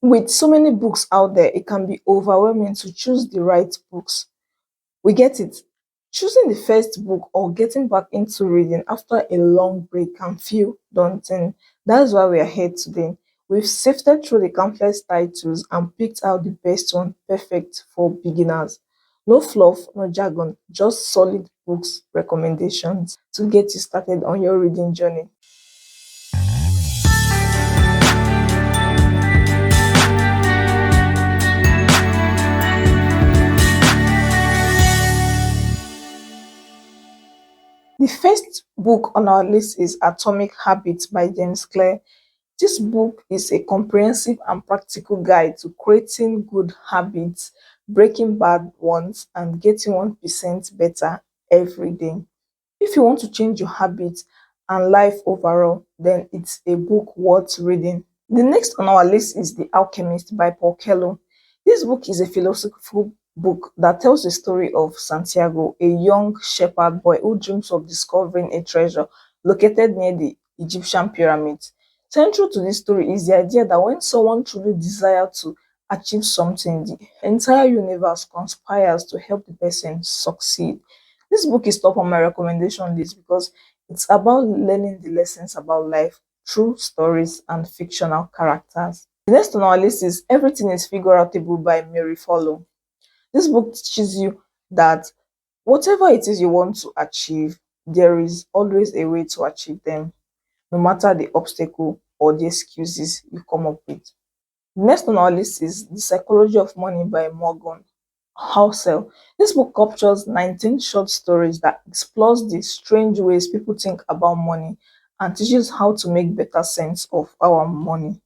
With so many books out there, it can be overwhelming to choose the right books. We get it. Choosing the first book or getting back into reading after a long break can feel daunting. That's why we are here today. We've sifted through the countless titles and picked out the best one perfect for beginners. No fluff, no jargon, just solid books recommendations to get you started on your reading journey. The first book on our list is Atomic Habits by James Clear. This book is a comprehensive and practical guide to creating good habits, breaking bad ones, and getting 1% better every day. If you want to change your habits and life overall, then it's a book worth reading. The next on our list is The Alchemist by Paul Coelho. This book is a philosophical book that tells the story of Santiago, a young shepherd boy who dreams of discovering a treasure located near the Egyptian pyramids. Central to this story is the idea that when someone truly desires to achieve something, the entire universe conspires to help the person succeed. This book is top on my recommendation list because it's about learning the lessons about life, true stories, and fictional characters. The next on our list is Everything is Figureoutable by Mary Follow. This book teaches you that whatever it is you want to achieve, there is always a way to achieve them, no matter the obstacle or the excuses you come up with. Next on our list is The Psychology of Money by Morgan Housel. This book captures 19 short stories that explores the strange ways people think about money and teaches how to make better sense of our money.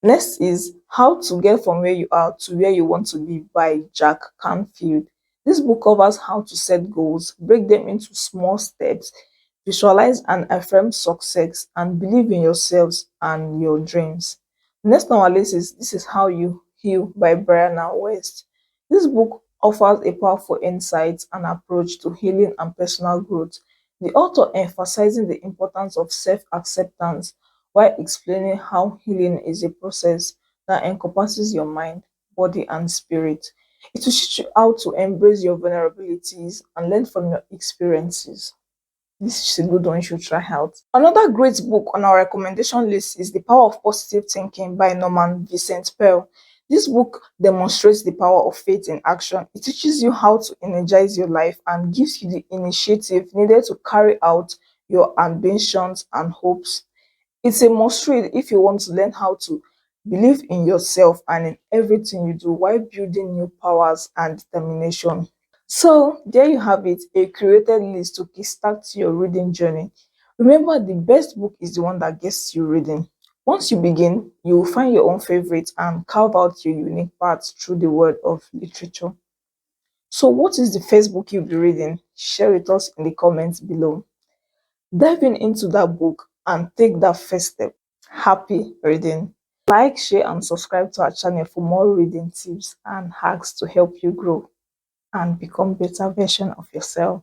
Next is How to Get From Where You Are to Where You Want to Be by Jack Canfield. This book covers how to set goals, break them into small steps, visualize and affirm success, and believe in yourselves and your dreams. Next on our list is This Is How You Heal by Brianna West. This book offers a powerful insight and approach to healing and personal growth. The author emphasizing the importance of self acceptance while explaining how healing is a process that encompasses your mind, body, and spirit. It will teach you how to embrace your vulnerabilities and learn from your experiences. This is a good one you should try out. Another great book on our recommendation list is The Power of Positive Thinking by Norman Vincent Peale. This book demonstrates the power of faith in action. It teaches you how to energize your life and gives you the initiative needed to carry out your ambitions and hopes. It's a must read if you want to learn how to believe in yourself and in everything you do while building new powers and determination. So, there you have it, a curated list to kickstart your reading journey. Remember, the best book is the one that gets you reading. Once you begin, you will find your own favorite and carve out your unique path through the world of literature. So, what is the first book you'll be reading? Share with us in the comments below. Dive into that book and take that first step. Happy reading. Like, share, and subscribe to our channel for more reading tips and hacks to help you grow and become better version of yourself.